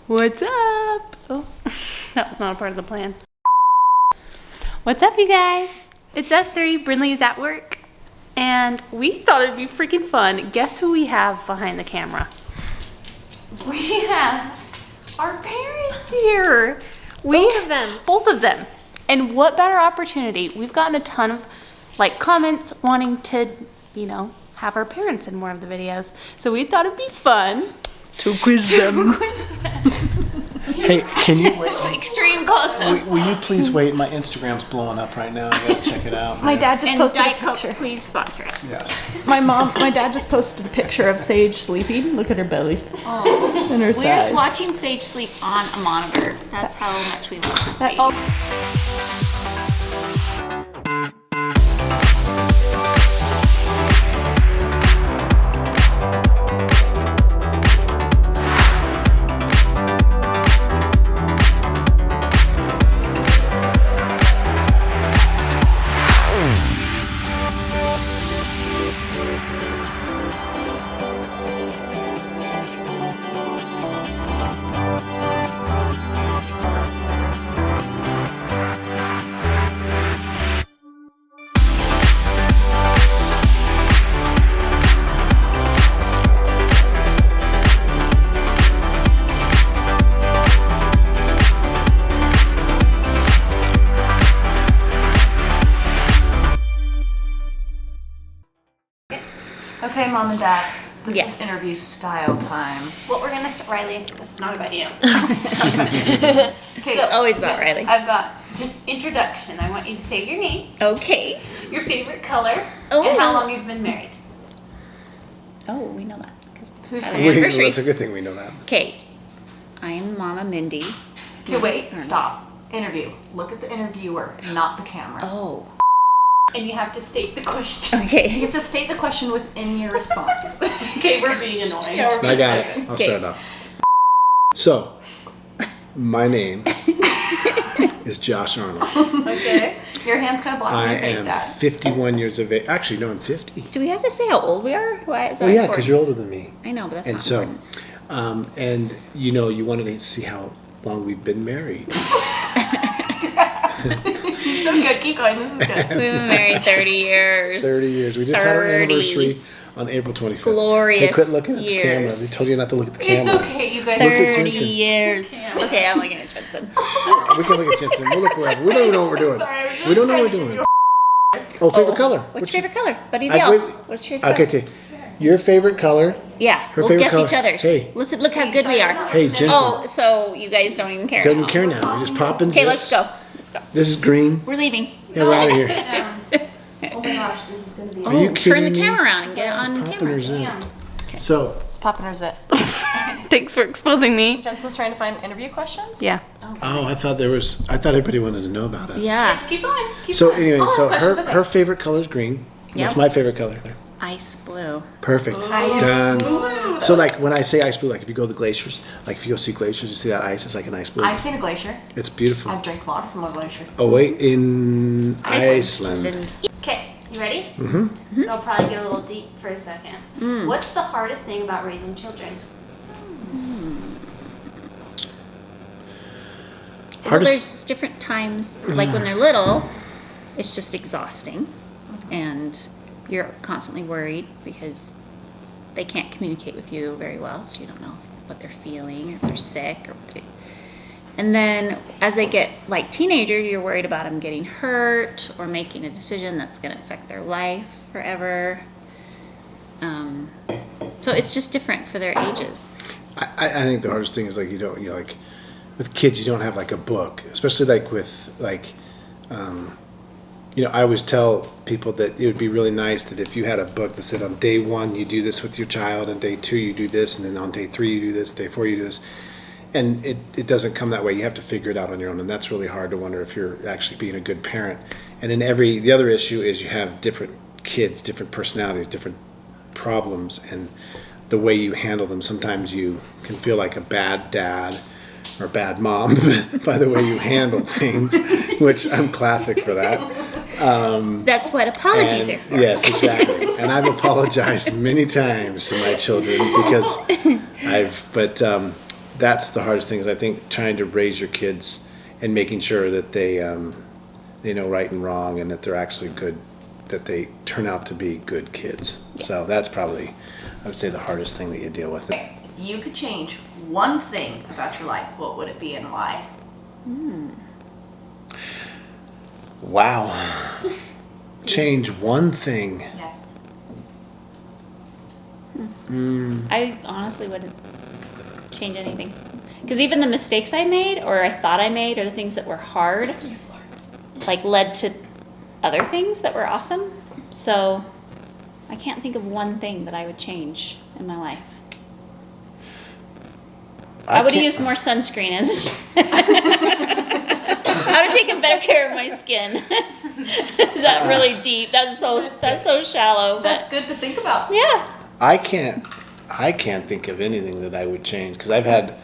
What's up? Oh, that was not a part of the plan. What's up, you guys? It's us three. Brinley's at work, and we thought it'd be freaking fun. Guess who we have behind the camera? We have our parents here. Both of them. Both of them. And what better opportunity? We've gotten a ton of comments wanting to, have our parents in more of the videos. So we thought it'd be fun to quiz them. Hey, can you wait? Extreme closeness. Will you please wait? My Instagram's blowing up right now. I gotta check it out. My dad just posted Diet a Coke, picture. please sponsor us. Yes. My dad just posted a picture of Sage sleeping. Look at her belly. Oh. And her We're thighs. just watching Sage sleep on a monitor. That's how much we love her. That's all. Okay, Mom and Dad, this is interview style time. What we're gonna start, Riley. This is not about you. Okay, It's always about Riley. I've got just introduction. I want you to say your names, Okay. your favorite color, Oh. and how long you've been married. Oh, we know that. 'Cause it's our Well, anniversary. that's a good thing we know that. Okay. I'm Mama Mindy. Okay, wait, Arnold. stop. Interview. Look at the interviewer, not the camera. Oh. And you have to state the question. You Okay. have to state the question within your response. Okay, we're being annoying. I got it. I'll start off. So, my name is Josh Arnold. Okay. Your hand's kind of blocking I your face, am Dad. 51 years of age. Actually, no, I'm 50. Do we have to say how old we are? Why is that Well, yeah, important? because you're older than me. I know, but that's And not so, important. and you wanted to see how long we've been married. So good, keep going, this is good. We've been married 30 years. 30 years. We just had our 30 anniversary on April 25th. glorious Hey, quit looking at the camera. years. They told you not to look at the It's camera. okay, you guys. Look at 30 Jensen. years. Yeah. Okay, I'm looking at Jensen. We can look at Jensen. We'll look wherever. We don't even know what we're doing. Sorry, I was just We don't know what trying we're to doing. Oh, favorite color. What's your favorite color? Buddy I- Dale. wait. What's your favorite Okay, color? T. Your favorite color. Yeah, Her we'll favorite guess color. each other's. Hey. Listen, look how good we are. Hey, Jensen. Oh, so you guys don't even care. Don't now. care now. We just pop in Okay, zips. let's go. Let's go. This is green. We're leaving. Yeah, we're out of here. Oh my gosh, this is gonna be. Are you Oh, turn kidding the me? camera around and get it on Popping camera. her zip. So, It's popping her zip. Thanks for exposing me. Jensen's trying to find interview questions? Yeah. I thought everybody wanted to know about us. Yeah. Yes, keep going. So anyway, Oh, so that's her questions, okay. her favorite color is green. Yep. That's my favorite color. Ice blue. Perfect. Ice Done. blue. So like when I say ice blue, like if you go to the glaciers, like if you go see glaciers, you see that ice, it's like an ice blue. I've seen a glacier. It's beautiful. I've drank water from a glacier. Oh wait, in Iceland. Okay, you ready? Mm-hmm. It'll probably get a little deep for a second. What's the hardest thing about raising children? Well, Hardest- there's different times, like when they're little, it's just exhausting. And you're constantly worried because they can't communicate with you very well, so you don't know what they're feeling, or if they're sick, or what they. And then as they get like teenagers, you're worried about them getting hurt or making a decision that's going to affect their life forever. So it's just different for their ages. I think the hardest thing is like like with kids you don't have like a book, especially like with like I always tell people that it would be really nice that if you had a book that said on day 1 you do this with your child, on day 2 you do this, and then on day 3 you do this, day 4 you do this. And it doesn't come that way. You have to figure it out on your own, and that's really hard to wonder if you're actually being a good parent. And then the other issue is you have different kids, different personalities, different problems, and the way you handle them. Sometimes you can feel like a bad dad or bad mom by the way you handle things, which I'm classic for that. That's what apologies are for. Yes, exactly. And I've apologized many times to my children because that's the hardest thing is I think trying to raise your kids and making sure that they know right and wrong and that they're actually good, that they turn out to be good kids. So that's probably, I would say, the hardest thing that you deal with. If you could change one thing about your life, what would it be and why? Wow. Change one thing. Yes. I honestly wouldn't change anything. Because even the mistakes I made, or I thought I made, or the things that were hard, like led to other things that were awesome. So I can't think of one thing that I would change in my life. I would have used more sunscreen as I would have taken better care of my skin. Is that really deep? That's so shallow. That's But good to think about. yeah. I can't think of anything that I would change because I've had,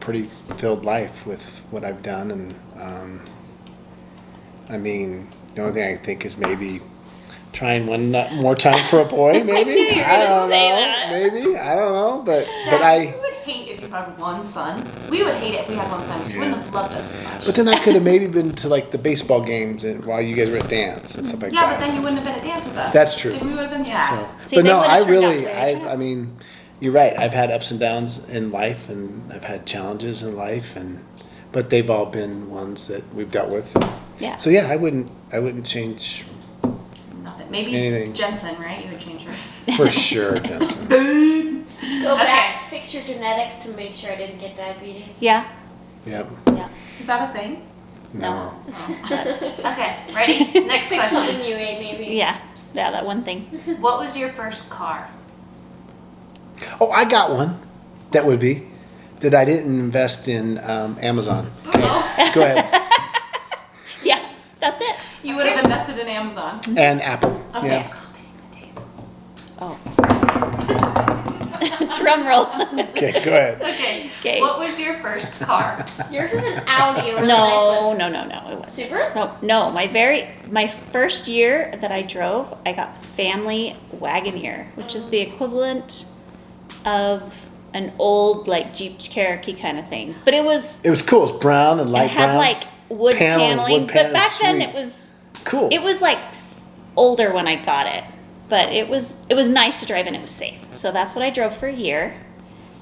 pretty filled life with what I've done, and I mean, the only thing I think is maybe trying one more time for a boy. Maybe knew you were gonna don't say know. that. Maybe I don't know, but Dad, we would hate if you had one son. We would hate it if we had one son. You Yeah. wouldn't have loved us as much. But then I could have maybe been to like the baseball games and while you guys were at dance and stuff like Yeah, that. but then you wouldn't have been at dance with us. That's true. Then we would have been sad. So, See, but they no, would've I turned really, out very I mean, you're right. I've had ups and downs in life, and I've had challenges in life, but they've all been ones that we've dealt with. Yeah. So yeah, I wouldn't change Nothing. Maybe Anything. Jensen, right? You would change her. for sure, Jensen. Go back, fix your genetics to make sure I didn't get diabetes. Yeah. Yep. Yeah. Is that a thing? No. Okay, ready? Next Fix question. something you ate, maybe. Yeah. Yeah. That one thing. What was your first car? Oh, I got one. That would be that I didn't invest in Amazon. Okay. Go ahead. Yeah. That's it. You would have invested in Amazon. And Apple. Okay. Yeah. Oh. Drum roll. Okay. Go ahead. Okay. Okay. What was your first car? Yours is an Audi. A really No. It wasn't. Super? No. My first year that I drove, I got family Wagoneer, which is the equivalent of an old like Jeep Cherokee kind of thing. But it was It was cool. It was brown and light it had brown. like wood Paneling, paneling, wood but paneling, back then sweet. it was Cool. like older when I got it. But it was nice to drive and it was safe. So that's what I drove for a year.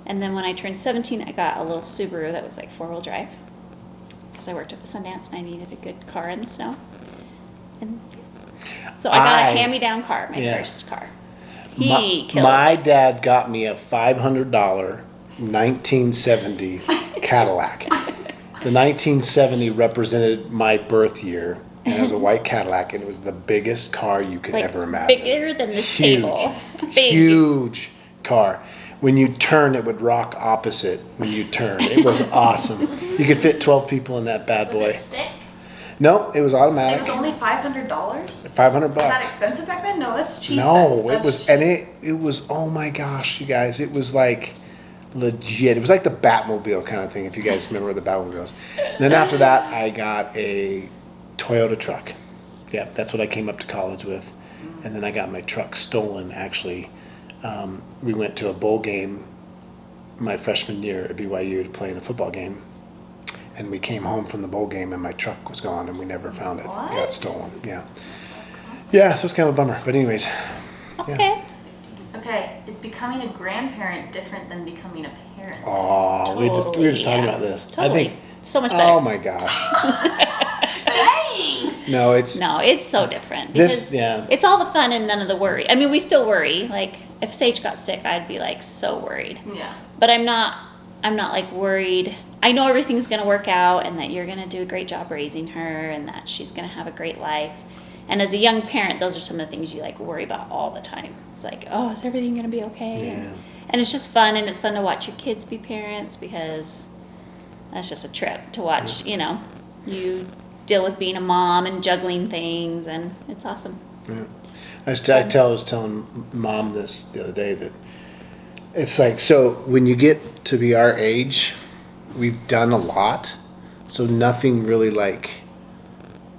And then when I turned 17, I got a little Subaru that was like 4-wheel drive. Because I worked at Sundance and I needed a good car in the snow. And so I got a hand-me-down car, my Yeah. first car. He killed My it. dad got me a $500 1970 Cadillac. The 1970 represented my birth year, and it was a white Cadillac, and it was the biggest car you could Like, ever imagine. bigger than this Huge, table. Big. huge car. When you turn, it would rock opposite when you turn. It was awesome. You could fit 12 people in that bad Was boy. it stick? No, it was It automatic. was only $500? 500 Was that bucks. expensive back then? No, that's cheap. No, That's it was, cheap. and it was, oh my gosh, you guys, it was like legit. It was like the Batmobile kind of thing, if you guys remember the Batmobiles. Then after that, I got a Toyota truck. Yep, that's what I came up to college with. And then I got my truck stolen, actually. We went to a bowl game my freshman year at BYU to play in a football game. And we came home from the bowl game and my truck was gone and we never found it. It got What? stolen, yeah. Yeah, so it's kind of a bummer, but anyways. Okay. Okay, is becoming a grandparent different than becoming a parent? Oh, we were just Totally, talking yeah. about this. Totally. I think, So much better. oh my gosh. Dang! No, it's, No, it's so different. This- Because yeah. it's all the fun and none of the worry. I mean, we still worry. Like, if Sage got sick, I'd be like so worried. Yeah. But I'm not like worried. I know everything's gonna work out and that you're gonna do a great job raising her and that she's gonna have a great life. And as a young parent, those are some of the things you like worry about all the time. It's like, oh, is everything gonna be okay? Yeah. And it's just fun, and it's fun to watch your kids be parents because that's just a trip to watch, you know, you deal with being a mom and juggling things, and it's awesome. yeah. I was telling mom this the other day that it's like, so when you get to be our age, we've done a lot. So nothing really like,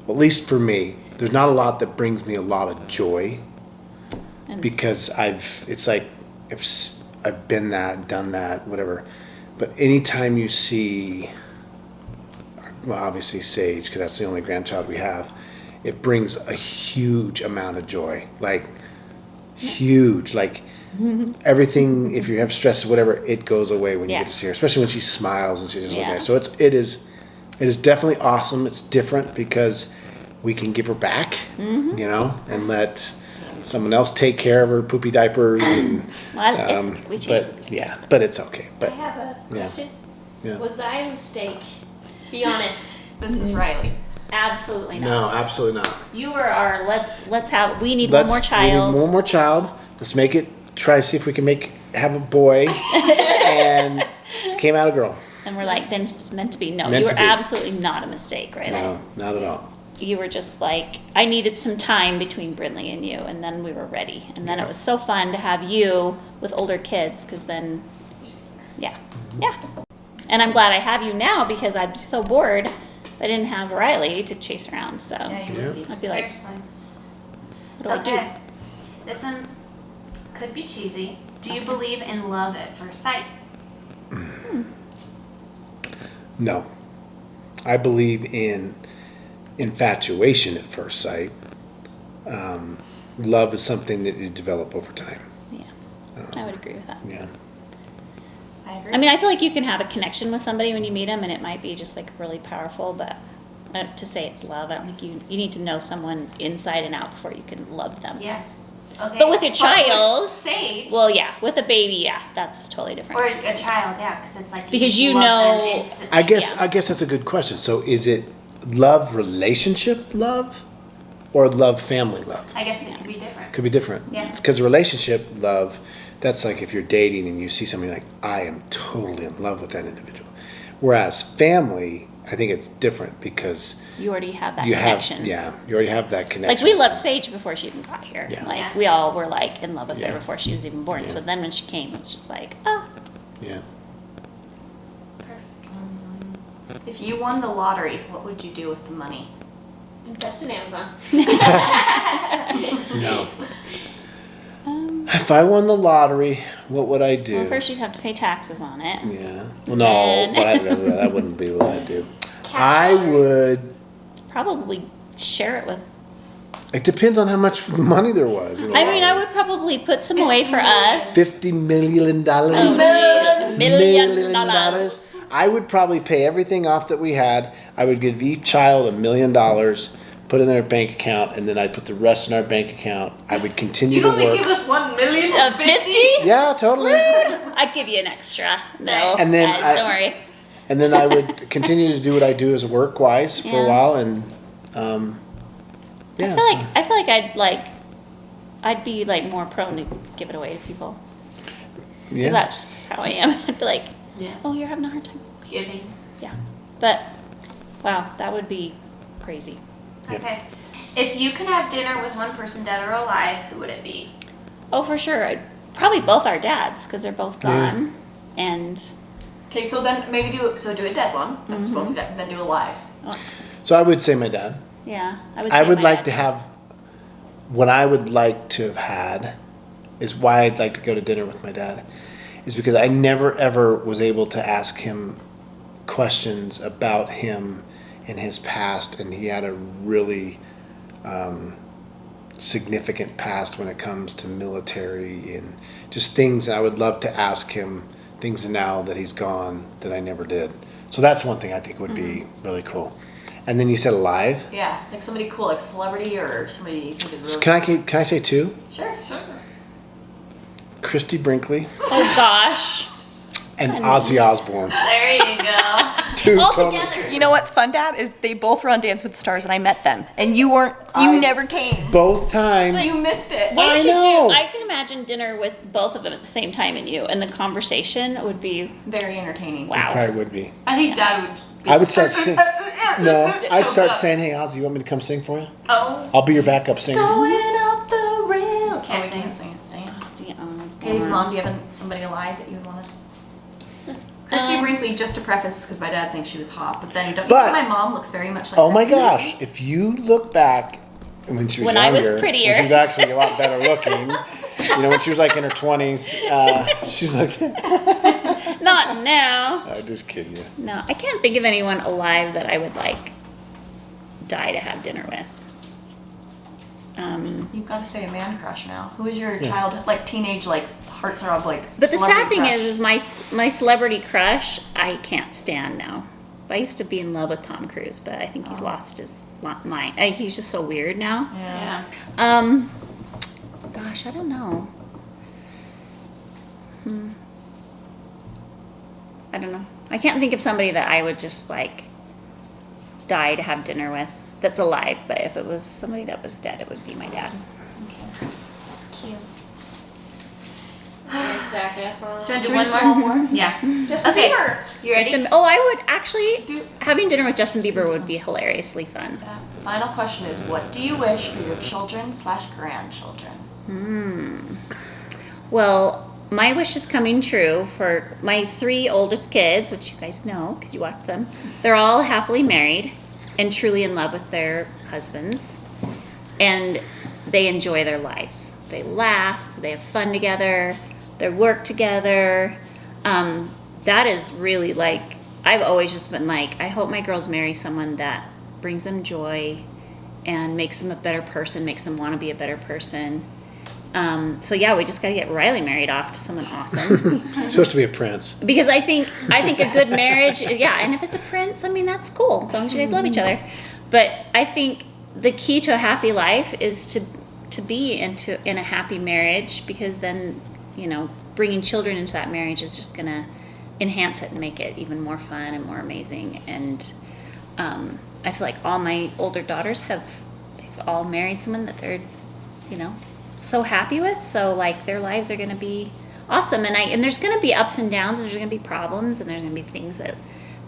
well, at least for me, there's not a lot that brings me a lot of joy And because it's like, if I've been that, done that, whatever. But anytime you see, well, obviously Sage, because that's the only grandchild we have, it brings a huge amount of joy. Like, huge. Like, everything, if you have stress or whatever, it goes away when you get to see her, especially when she smiles and she's just looking at you. So it is definitely awesome. It's different because we can give her back, you know, and let someone else take care of her poopy diapers. And, but it's okay. I But have a question. Yeah. Was I a mistake? Be honest. This is Riley. Absolutely no, not. absolutely not. You are our, we need Let's- one more child. We need one more child. Let's make it. Try to see if we can have a boy, and came out a girl. And we're like, then it's meant to be. No, Meant you to were be. absolutely not a mistake, right? No, not at all. You were just like, I needed some time between Brinley and you, and then we were ready. And then it was so fun to have you with older kids, because then, yeah. And I'm glad I have you now, because I'd be so bored if I didn't have Riley to chase around. So Yeah, you would be. I'd be like, Seriously. what do I do? This one's could be cheesy. Do you believe in love at first sight? No, I believe in infatuation at first sight. Love is something that you develop over time. Yeah, I would agree with that. Yeah. I agree. I mean, I feel like you can have a connection with somebody when you meet them, and it might be just like really powerful, but to say it's love, I don't think you need to know someone inside and out before you can love them. Yeah. Okay. But with a child, Sage. well, yeah, with a baby, yeah, that's totally different. or a child, yeah, because it's like Because just you love know- them instantly. I guess Yeah. I guess that's a good question. So is it love relationship love, or love family love? I guess it could be different. Could be different. Yeah. Because relationship love, that's like if you're dating and you see somebody like, I am totally in love with that individual. Whereas family, I think it's different because You already have that you connection. have, you already have that connection. Like we loved Sage before she even got here. Yeah. Like Yeah. we all were like in love with Yeah. her before she was even born. Yeah. So then when she came, it was just like, oh, Yeah. If you won the lottery, what would you do with the money? Invest in Amazon. No. If I won the lottery, what would I do? well, first you'd have to pay taxes on it. Yeah. Well, no, And- that wouldn't be what I'd do. I would. Probably share it with. It depends on how much money there was. in the I mean, I lottery. would probably put some away for us. $50 million. Million dollars. I would probably pay everything off that we had. I would give each child $1 million, put it in their bank account, and then I'd put the rest in our bank account. I would continue You'd to only work. give us 1 million. 50? Yeah, totally. I'd give you an extra. No, And then guys, I- don't worry. And then I would continue to do what I do as work-wise for a Yeah. while, and yeah. I feel like I'd be like more prone to give it away to people. Because yeah. that's just how I am. I'd be like, Yeah. oh, you're having a hard time. Giving. Yeah. But, wow, that would be crazy. Yep. Okay. If you could have dinner with one person, dead or alive, who would it be? Oh, for sure. Probably both our dads, because they're both Yeah. gone. And, Okay, so then maybe do a dead one. That's supposed to be dead, then do a live. So I would say my dad. yeah, I would I say would my like dad to too. have. What I would like to have had is why I'd like to go to dinner with my dad, is because I never ever was able to ask him questions about him and his past, and he had a really significant past when it comes to military and just things that I would love to ask him, things now that he's gone that I never did. So that's one thing I think would be really cool. And then you said alive. Yeah, like somebody cool, like celebrity or somebody you think is So really. can I say two? Sure. Christy Brinkley Oh, gosh. and Ozzy Osbourne. There you go. Two All totally- together. You know what's fun, Dad? Is they both were on Dance with the Stars, and I met them, and you weren't. You never came. Both times. You missed it. What I we should know. do, I can imagine dinner with both of them at the same time and you, and the conversation would be, Very entertaining. wow. Probably would be. I think Dad would be. I would start singing. No, I'd Choked start up. saying, "Hey, Ozzy, you want me to come sing for you? Oh. I'll be your backup singer." Going up the rails. Can't we sing. can't sing it. Dang it. Ozzy Okay, Osbourne. Mom, do you have somebody alive that you would want to? Christy Brinkley, just to preface, because my dad thinks she was hot, but then don't you But- think my mom looks very much like Oh my Christy gosh! Brinkley? If you look back when she was When I was younger, prettier. when she was actually a lot better looking, You know, when she was like in her 20s, she's like, Not now. I'm just kidding you. No, I can't think of anyone alive that I would like die to have dinner with. You've got to say a man crush now. Who is your Yes. childhood, like teenage, like heartthrob, like? But the sad celebrity thing crush? is my celebrity crush I can't stand now. I used to be in love with Tom Cruise, but I think he's lost his mind. He's just so weird now. Yeah. Gosh, I don't know. I don't know. I can't think of somebody that I would just like die to have dinner with that's alive. But if it was somebody that was dead, it would be my dad. Cute. Zac Efron. Do you Do want one to do one more? Yeah. Justin Okay. Bieber. You ready? I would actually having dinner with Justin Bieber would be hilariously fun. Final question is, what do you wish for your children/grandchildren? Well, my wish is coming true for my 3 oldest kids, which you guys know because you watched them. They're all happily married and truly in love with their husbands, and they enjoy their lives. They laugh, they have fun together, they work together. That is really like, I've always just been like, I hope my girls marry someone that brings them joy and makes them a better person, makes them want to be a better person. So yeah, we just got to get Riley married off to someone awesome. It's supposed to be a prince. Because I think a good marriage, yeah, and if it's a prince, I mean, that's cool, as long as you guys love each other. But I think the key to a happy life is to be in a happy marriage, because then, you know, bringing children into that marriage is just going to enhance it and make it even more fun and more amazing. And I feel like all my older daughters they've all married someone that they're, you know, so happy with. So like their lives are going to be awesome. And there's going to be ups and downs, and there's going to be problems, and there's going to be things that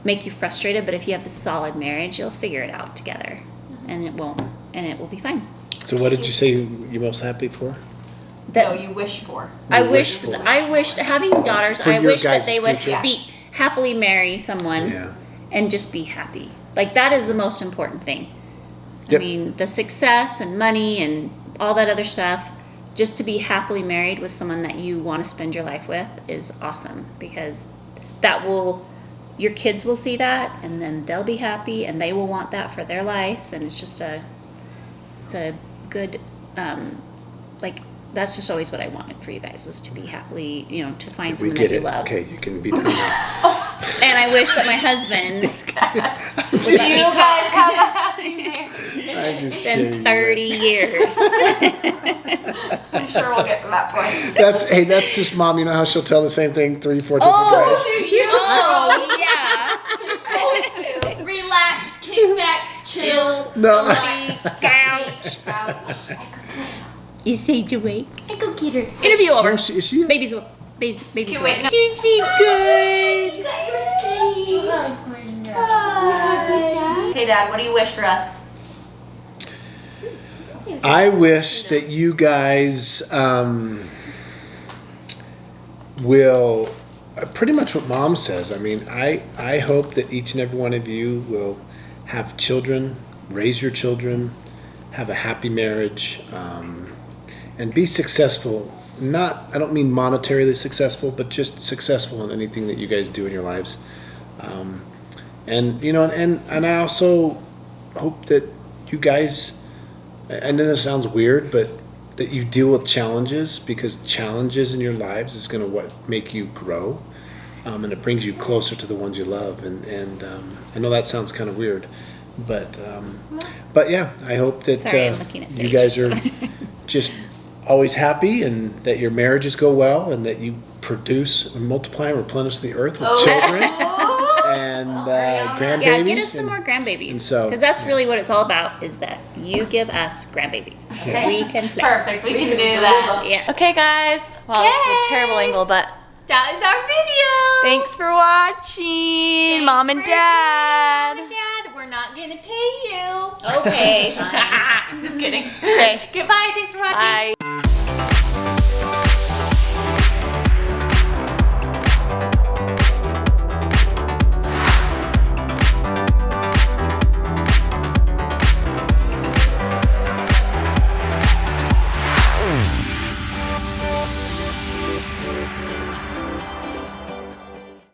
make you frustrated. But if you have this solid marriage, you'll figure it out together, and it will be fine. So what did you say you're most happy for? That No, you wish for. I You wish wish for. I wished having daughters. For I your wish that guys' they would future. be happily marry someone Yeah. and just be happy. Like that is the most important thing. I Yep. mean, the success and money and all that other stuff, just to be happily married with someone that you want to spend your life with is awesome, because your kids will see that, and then they'll be happy and they will want that for their lives. And it's just it's a good, like, that's just always what I wanted for you guys, was to be happily, you know, to find We someone get that you it. love. Okay, you can be done now. And I wish that my husband would let me You guys talk. have a happy marriage. I'm just It's kidding. been 30 years. I'm sure we'll get to that point. That's just mom. You know how she'll tell the same thing 3-4 different ways. Oh, yeah. Relax, kick back, chill. No. Couch. Ouch. You say to wake. I go get her. Interview over. Oh, is she? Baby's wait, awake. no. Juicy good. You got your city. Hey, Dad, what do you wish for us? I wish that you guys will pretty much what mom says. I mean, I hope that each and every one of you will have children, raise your children, have a happy marriage, and be successful. I don't mean monetarily successful, but just successful in anything that you guys do in your lives. And you know, and I also hope that you guys, I know this sounds weird, but that you deal with challenges, because challenges in your lives is going to make you grow, and it brings you closer to the ones you love. And I know that sounds kind of weird, but yeah, I hope that Sorry, I'm looking at you Sage. guys are just always happy, and that your marriages go well, and that you produce, multiply, and replenish the earth with children and grandbabies. Yeah, get us some and- more grandbabies. and so- Because that's really what it's all about, is that you give us grandbabies. Yes. We can play. Perfect. We can do that. Yeah. Okay, guys. Well, it's a terrible angle, but That is our video. thanks for watching, Mom and Dad. Mom and Dad, we're not gonna pay you. Okay. Just kidding. Okay. Goodbye. Thanks for watching. Bye.